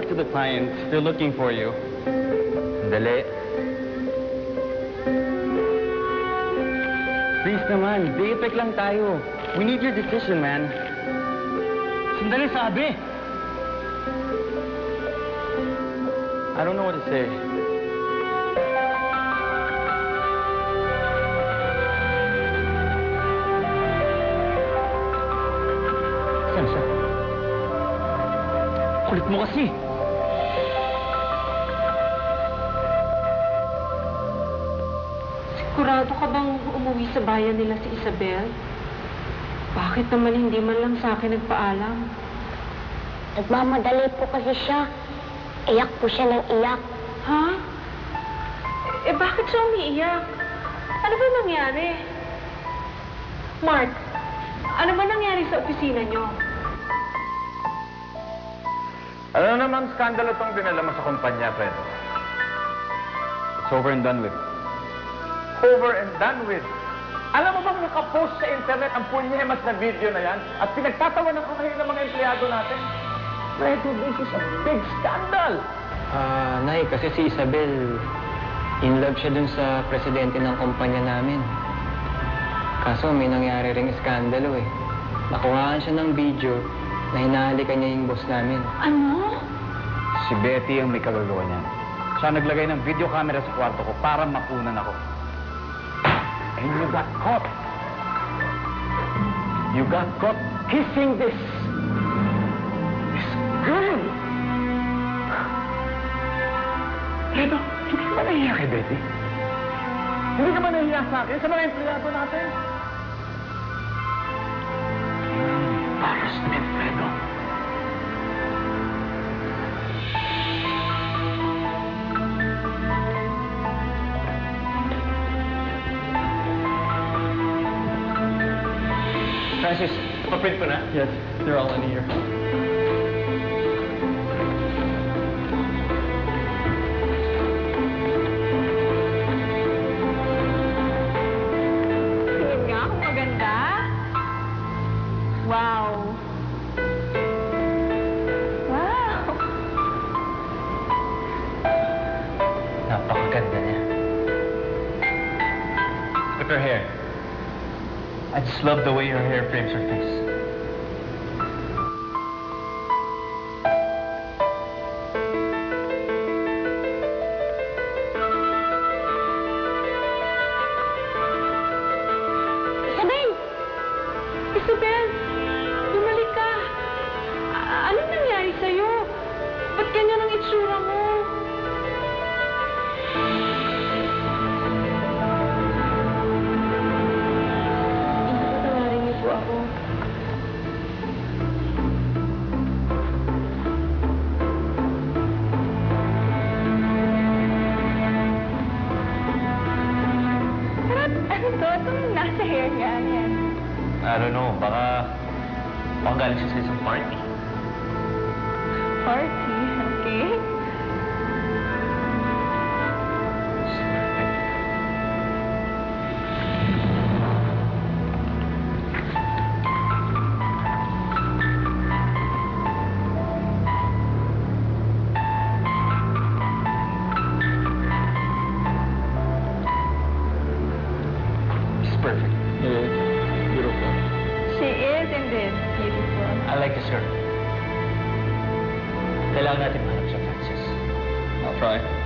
talk to the clients. They're looking for you. Sandali. Please naman, day effect lang tayo. We need your decision, man. Sandali, sabi. I don't know what to say. Saan siya? Kulit mo kasi. Sigurado ka bang umuwi sa bayan nila si Isabel? Bakit naman hindi man lang sa akin nagpaalam? Nagmamadali po kasi siya. Iyak po siya ng iyak. Ha? Eh bakit siya umiiyak? Ano ba nangyari? Mark, ano ba nangyari sa opisina niyo? Ano namang skandalo tong dinala mo sa kumpanya, Fredo? It's over and done with. Over and done with. Alam mo bang nakapost sa internet ang punyemas na video na yan at pinagtatawanan ko ngayon ng mga empleyado natin? Fredo, this is a big scandal! Nay, kasi si Isabel, in love siya dun sa presidente ng kumpanya namin. Kaso may nangyari ring iskandalo eh. Nakuhaan siya ng video na hinahalikan niya yung boss namin. Ano? Si Betty ang may kagagawa niyan. Siya naglagay ng video camera sa kwarto ko para makunan ako. And you got caught. You got caught kissing this girl. Fredo, hindi ka ba nahiya kay Betty? Hindi ka ba nahiya sa akin, sa mga empleyado natin? Embarrassment, Fredo. Francis, Paprint ko na? yes, they're all in here. Tingin nga kung maganda. Wow. Wow. Napakaganda niya. Look at her hair. I just love the way her hair frames her face. Isabel! Isabel, bumalik ka. Anong nangyari sa'yo? Ba't ganyan ang itsura mo? Patawarin niyo po ako. Ano to? Itong nasa hair niya. Yan. I don't know, baka galing siya sa isang party. Party, okay? She's perfect. It is beautiful. She is indeed beautiful. I like this girl. Kailangan natin mahanap siya, Francis. I'll try.